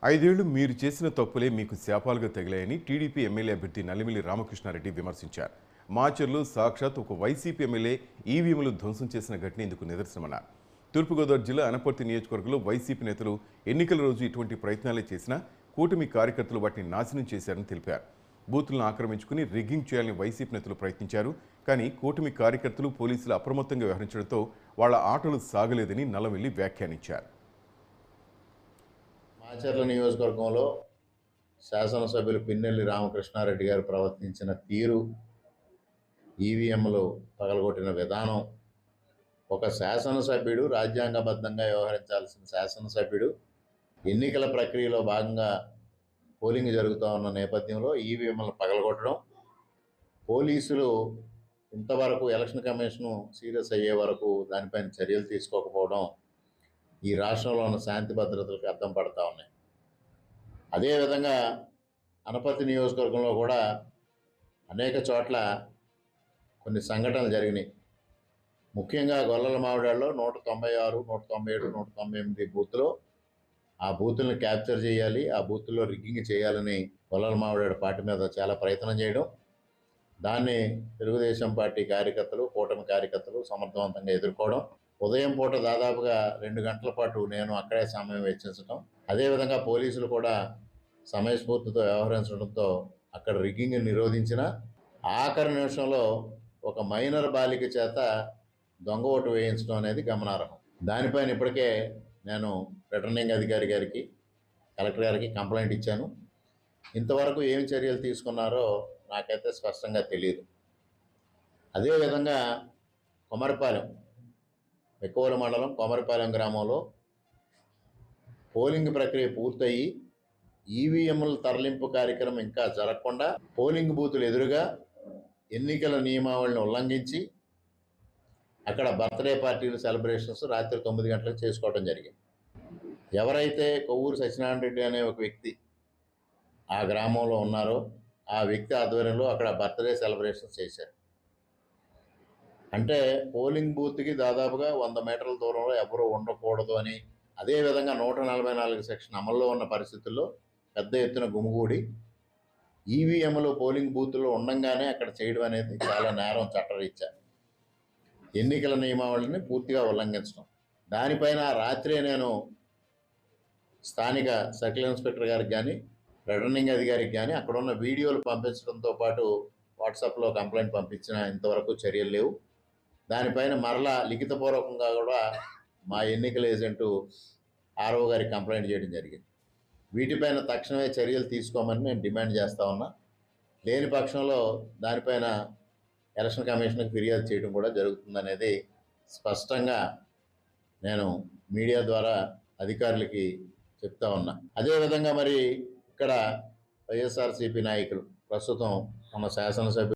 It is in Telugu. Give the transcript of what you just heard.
ఐదేళ్లు మీరు చేసిన తప్పులే మీకు శాపాలుగా తగిలాయని టీడీపీ ఎమ్మెల్యే అభ్యర్థి నల్లిమిల్లి రామకృష్ణారెడ్డి విమర్శించారు. మాచర్లు సాక్షాత్ ఒక వైసీపీ ఎమ్మెల్యే ఈవీఎంలు ధ్వంసం చేసిన ఘటన ఇందుకు నిదర్శనమన్నారు. తూర్పుగోదావరి జిల్లా అనపర్తి నియోజకవర్గంలో వైసీపీ నేతలు ఎన్నికల రోజు ఇటువంటి ప్రయత్నాలే చేసినా కూటమి కార్యకర్తలు వాటిని నాశనం చేశారని తెలిపారు. బూతులను ఆక్రమించుకుని రిగ్గింగ్ చేయాలని వైసీపీ నేతలు ప్రయత్నించారు. కానీ కూటమి కార్యకర్తలు పోలీసులు అప్రమత్తంగా వ్యవహరించడంతో వాళ్ల ఆటలు సాగలేదని నల్లమిల్లి వ్యాఖ్యానించారు. మాచర్ల నియోజకవర్గంలో శాసనసభ్యులు పిన్నెల్లి రామకృష్ణారెడ్డి గారు ప్రవర్తించిన తీరు, ఈవీఎంలు పగలగొట్టిన విధానం, ఒక శాసనసభ్యుడు రాజ్యాంగబద్ధంగా వ్యవహరించాల్సిన శాసనసభ్యుడు ఎన్నికల ప్రక్రియలో భాగంగా పోలింగ్ జరుగుతూ ఉన్న నేపథ్యంలో ఈవీఎంలను పగలగొట్టడం, పోలీసులు ఇంతవరకు ఎలక్షన్ కమిషను సీరియస్ అయ్యే వరకు దానిపైన చర్యలు తీసుకోకపోవడం ఈ రాష్ట్రంలో ఉన్న శాంతి భద్రతలకు అద్దం పడతా ఉన్నాయి. అదేవిధంగా అనపర్తి నియోజకవర్గంలో కూడా అనేక చోట్ల కొన్ని సంఘటనలు జరిగినాయి. ముఖ్యంగా గొల్లల మావిడాల్లో 196, 197, 198 బూత్లో ఆ బూతులను క్యాప్చర్ చేయాలి, ఆ బూతుల్లో రిగ్గింగ్ చేయాలని గొల్లల మావిడాడు పార్టీ మీద చాలా ప్రయత్నం చేయడం, దాన్ని తెలుగుదేశం పార్టీ కార్యకర్తలు, కూటమి కార్యకర్తలు సమర్థవంతంగా ఎదుర్కోవడం, ఉదయం పూట దాదాపుగా 2 గంటల పాటు నేను అక్కడే సమయం వెచ్చించడం, అదేవిధంగా పోలీసులు కూడా సమయస్ఫూర్తితో వ్యవహరించడంతో అక్కడ రిగ్గింగ్ నిరోధించిన ఆఖరి నిమిషంలో ఒక మైనర్ బాలిక చేత దొంగ ఓటు వేయించడం అనేది గమనార్హం. దానిపైన ఇప్పటికే నేను రిటర్నింగ్ అధికారి గారికి, కలెక్టర్ గారికి కంప్లైంట్ ఇచ్చాను. ఇంతవరకు ఏం చర్యలు తీసుకున్నారో నాకైతే స్పష్టంగా తెలియదు. అదేవిధంగా కొమరపాలెం, మెక్కోలు మండలం కొమరపాలెం గ్రామంలో పోలింగ్ ప్రక్రియ పూర్తయి ఈవీఎంల తరలింపు కార్యక్రమం ఇంకా జరగకుండా పోలింగ్ బూతులు ఎదురుగా ఎన్నికల నియమావళిని ఉల్లంఘించి అక్కడ బర్త్డే పార్టీలు సెలబ్రేషన్స్ రాత్రి 9 గంటలకు చేసుకోవడం జరిగింది. ఎవరైతే కొవ్వూరు సత్యనారాయణ రెడ్డి అనే ఒక వ్యక్తి ఆ గ్రామంలో ఉన్నారో ఆ వ్యక్తి ఆధ్వర్యంలో అక్కడ బర్త్డే సెలబ్రేషన్స్ చేశారు. అంటే పోలింగ్ బూత్కి దాదాపుగా 100 మీటర్ల దూరంలో ఎవరూ ఉండకూడదు అని, అదేవిధంగా 144 సెక్షన్ అమల్లో ఉన్న పరిస్థితుల్లో పెద్ద ఎత్తున గుమిగూడి ఈవీఎంలు పోలింగ్ బూత్లో ఉండంగానే అక్కడ చేయడం అనేది చాలా నేరం చట్టరీత్యా. ఎన్నికల నియమావళిని పూర్తిగా ఉల్లంఘించడం. దానిపైన రాత్రే నేను స్థానిక సర్కిల్ ఇన్స్పెక్టర్ గారికి కానీ, రిటర్నింగ్ అధికారికి కానీ అక్కడ ఉన్న వీడియోలు పంపించడంతో పాటు వాట్సాప్లో కంప్లైంట్ పంపించిన ఇంతవరకు చర్యలు లేవు. దానిపైన మరలా లిఖితపూర్వకంగా కూడా మా ఎన్నికల ఏజెంటు ఆర్ఓ గారికి కంప్లైంట్ చేయడం జరిగింది. వీటిపైన తక్షణమే చర్యలు తీసుకోమని నేను డిమాండ్ చేస్తూ ఉన్నా. లేని పక్షంలో దానిపైన ఎలక్షన్ కమిషన్కి ఫిర్యాదు చేయడం కూడా జరుగుతుందనేది స్పష్టంగా నేను మీడియా ద్వారా అధికారులకి చెప్తా ఉన్నా. అదేవిధంగా మరి ఇక్కడ వైఎస్ఆర్సీపీ నాయకులు, ప్రస్తుతం మన శాసనసభ్యులు